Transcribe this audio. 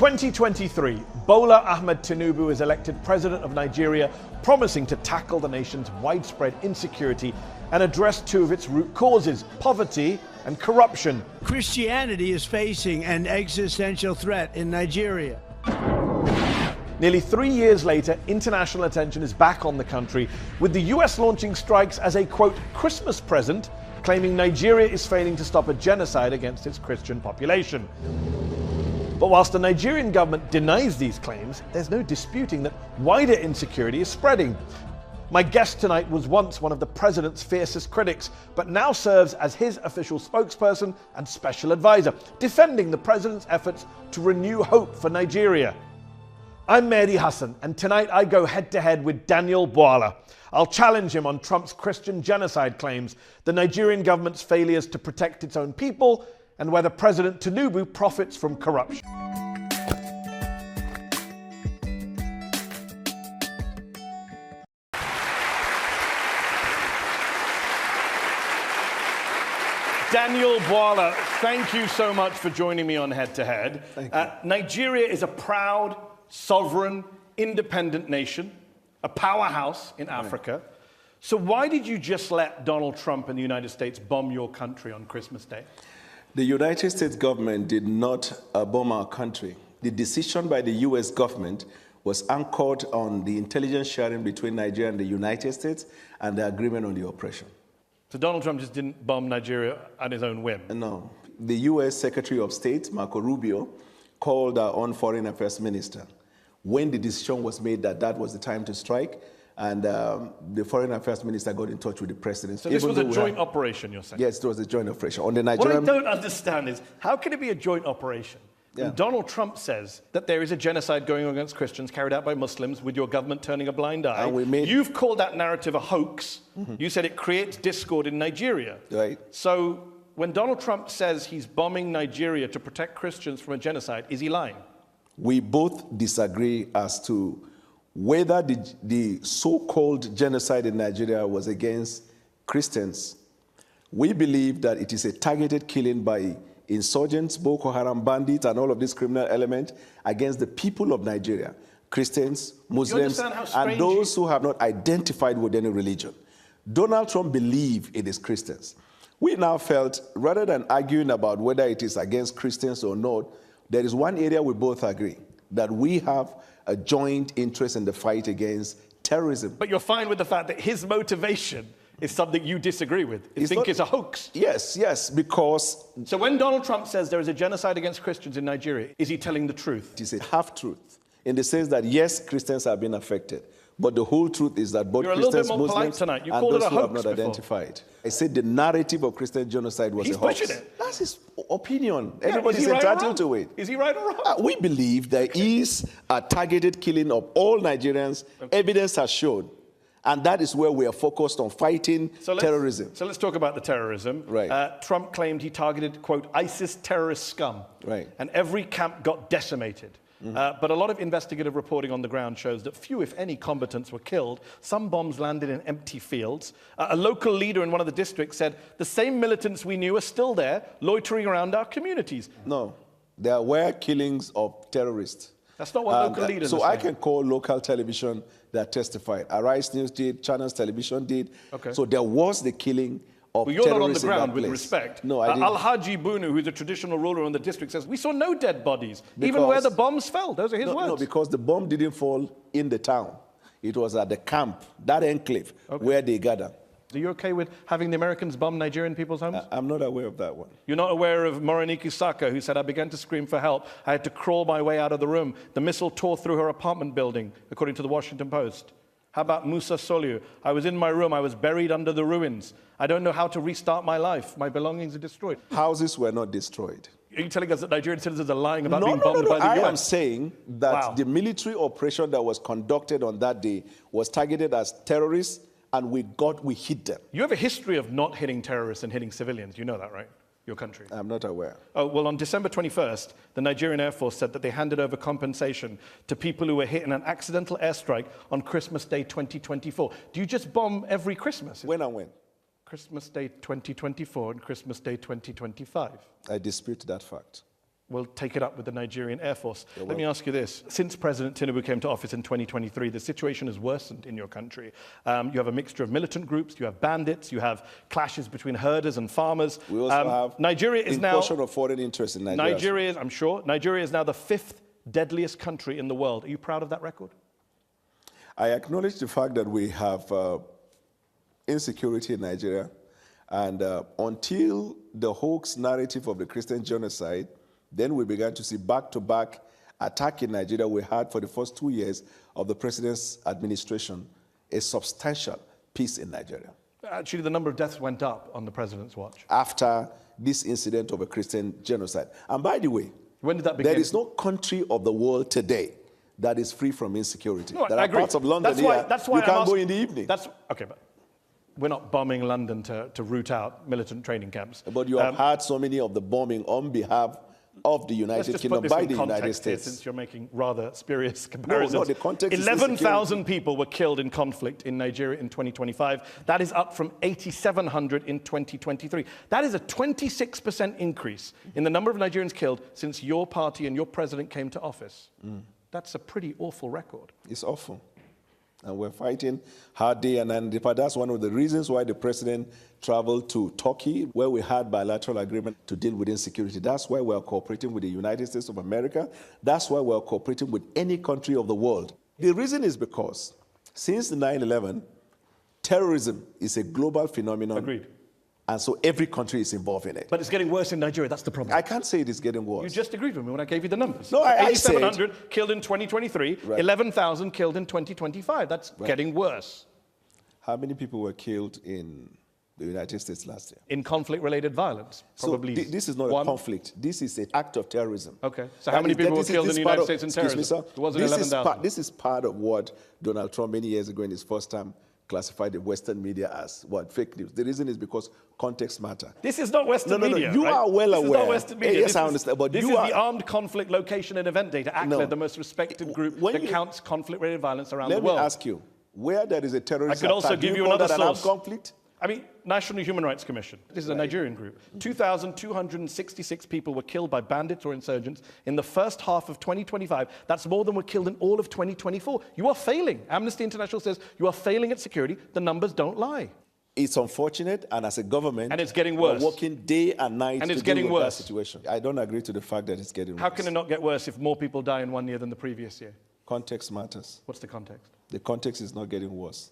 2023, Bola Ahmed Tinubu is elected president of Nigeria, promising to tackle the nation's widespread insecurity and address two of its root causes, poverty and corruption. Christianity is facing an existential threat in Nigeria. Nearly 3 years later, international attention is back on the country, with the US launching strikes as a, quote, Christmas present, claiming Nigeria is failing to stop a genocide against its Christian population. But whilst the Nigerian government denies these claims, there's no disputing that wider insecurity is spreading. My guest tonight was once one of the president's fiercest critics, but now serves as his official spokesperson and special advisor, defending the president's efforts to renew hope for Nigeria. I'm Mehdi Hassan, and tonight I go head-to-head with Daniel Bwala. I'll challenge him on Trump's Christian genocide claims, the Nigerian government's failures to protect its own people, and whether President Tinubu profits from corruption. Daniel Bwala, thank you so much for joining me on Head to Head. Thank you. Nigeria is a proud, sovereign, independent nation, a powerhouse in Africa. So why did you just let Donald Trump and the United States bomb your country on Christmas Day? The United States government did not bomb our country. The decision by the US government was anchored on the intelligence sharing between Nigeria and the United States and the agreement on the operation. So Donald Trump just didn't bomb Nigeria at his own whim? No. The US Secretary of State, Marco Rubio, called our own foreign affairs minister when the decision was made that that was the time to strike, and the foreign affairs minister got in touch with the president. So this was a joint operation, you're saying? Yes, it was a joint operation. On the Nigerian... What I don't understand is, how can it be a joint operation when Donald Trump says that there is a genocide going on against Christians carried out by Muslims with your government turning a blind eye? And You've called that narrative a hoax. You said it creates discord in Nigeria. Right. So when Donald Trump says he's bombing Nigeria to protect Christians from a genocide, is he lying? We both disagree as to whether the so-called genocide in Nigeria was against Christians. We believe that it is a targeted killing by insurgents, Boko Haram bandits, and all of these criminal elements against the people of Nigeria, Christians, Muslims, and those who have not identified with any religion. Donald Trump believed it is Christians. We now felt, rather than arguing about whether it is against Christians or not, there is one area we both agree, that we have a joint interest in the fight against terrorism. But you're fine with the fact that his motivation is something you disagree with. You think it's a hoax? Yes, because... So when Donald Trump says there is a genocide against Christians in Nigeria, is he telling the truth? It is a half-truth, in the sense that, yes, Christians have been affected, but the whole truth is that both Christians, Muslims, and those who have not identified. I said the narrative of Christian genocide was a hoax. He's pushing it. That's his opinion. Everybody's entitled to it. Is he right or wrong? We believe there is a targeted killing of all Nigerians. Evidence has shown. And that is where we are focused on fighting terrorism. So let's talk about the terrorism. Right. Trump claimed he targeted, quote, ISIS terrorist scum. Right. And every camp got decimated. But a lot of investigative reporting on the ground shows that few, if any, combatants were killed. Some bombs landed in empty fields. A local leader in one of the districts said, the same militants we knew are still there, loitering around our communities. No, there were killings of terrorists. That's not what local leaders are saying. So I can call local television that testified. Arise News did, Channels Television did. Okay. So there was the killing of Well, you're not on the terrorists in ground that with place. respect. No, I didn't. Al-Haji Bunu, who's a traditional ruler in the district, says, we saw no dead bodies, even where the bombs fell. Those are his words. No, because the bomb didn't fall in the town. It was at the camp, that enclave, where they gathered. Are you okay with having the Americans bomb Nigerian people's homes? I'm not aware of that one. You're not aware of Morenike Saka, who said, I began to scream for help. I had to crawl my way out of the room. The missile tore through her apartment building, according to the Washington Post. How about Musa Soliu? I was in my room. I was buried under the ruins. I don't know how to restart my life. My belongings are destroyed. Houses were not destroyed. Are you telling us that Nigerian citizens are lying about being bombed by the US? I am saying that the military operation that was conducted on that day was targeted as terrorists, and we hit them. You have a history of not hitting terrorists and hitting civilians. You know that, right? Your country. I'm not aware. Oh, well, on December 21st, the Nigerian Air Force said that they handed over compensation to people who were hit in an accidental airstrike on Christmas Day 2024. Do you just bomb every Christmas? When and when? Christmas Day 2024 and Christmas Day 2025. I dispute that fact. will take it up with the Nigerian Air Force. Let me ask you this. Since President Tinubu came to office in 2023, the situation has worsened in your country. You have a mixture of militant groups, you have bandits, you have clashes between herders and farmers. We also have Nigeria is now of foreign interest in Nigeria. Nigeria is now the 5th deadliest country in the world. Are you proud of that record? I acknowledge the fact that we have insecurity in Nigeria, and until the hoax narrative of the Christian genocide, then we began to see back-to-back attack in Nigeria. We had for the first 2 years of the president's administration a substantial peace in Nigeria. Actually, the number of deaths went up on the president's watch. After this incident of a Christian genocide. And by the way, when did that begin? There is no country of the world today that is free from insecurity. No, there I are agree. parts of London that's why you can't go in the evening. Okay, but we're not bombing London to root out militant training camps. But you have had so many of the bombing on behalf of the United Kingdom by the United States. Since you're making rather spurious comparisons. No, the context 11,000 people were killed in conflict in Nigeria in 2025. That is up from 8,700 in 2023. That is a 26% increase in the number of Nigerians killed since your party and your president came to office. That's a pretty awful record. It's awful. And we're fighting hard day and night. That's one of the reasons why the president traveled to Turkey, where we had bilateral agreement to deal with insecurity. That's why we're cooperating with the United States of America. That's why we're cooperating with any country of the world. The reason is because since 9/11, terrorism is a global phenomenon. Agreed. And so every country is involved in it. But it's getting worse in Nigeria. That's the problem. I can't say it is getting worse. You just agreed with me when I gave you the numbers. No, I said 8,700 killed in 2023, right. 11,000 killed in 2025. That's getting worse. How many people were killed in the United States last year? In conflict-related violence, probably. So this is not a conflict. This is an act of terrorism. Okay. So how many people were killed in the United States in terrorism? Excuse me, sir. It wasn't 11,000. This is part of what Donald Trump many years ago in his first term classified the Western media as what? Fake news. The reason is because context matter. This is not Western media. You right? are well aware. This is not Western media. Yes, I understand. But this is the Armed Conflict Location and Event Data, ACLED, the most respected group that counts conflict-related violence around the world. Let me ask you, where there is a terrorist attack, I could also give you another source. Conflict? I mean, National Human Rights Commission. This is a Nigerian group. 2,266 people were killed by bandits or insurgents in the first half of 2025. That's more than were killed in all of 2024. You are failing. Amnesty International says you are failing at security. The numbers don't lie. It's unfortunate, and as a government, and it's getting worse. We're working day and night and it's to getting deal with worse. That situation. I don't agree to the fact that it's getting worse. How can it not get worse if more people die in 1 year than the previous year? Context matters. What's the context? The context is not getting worse.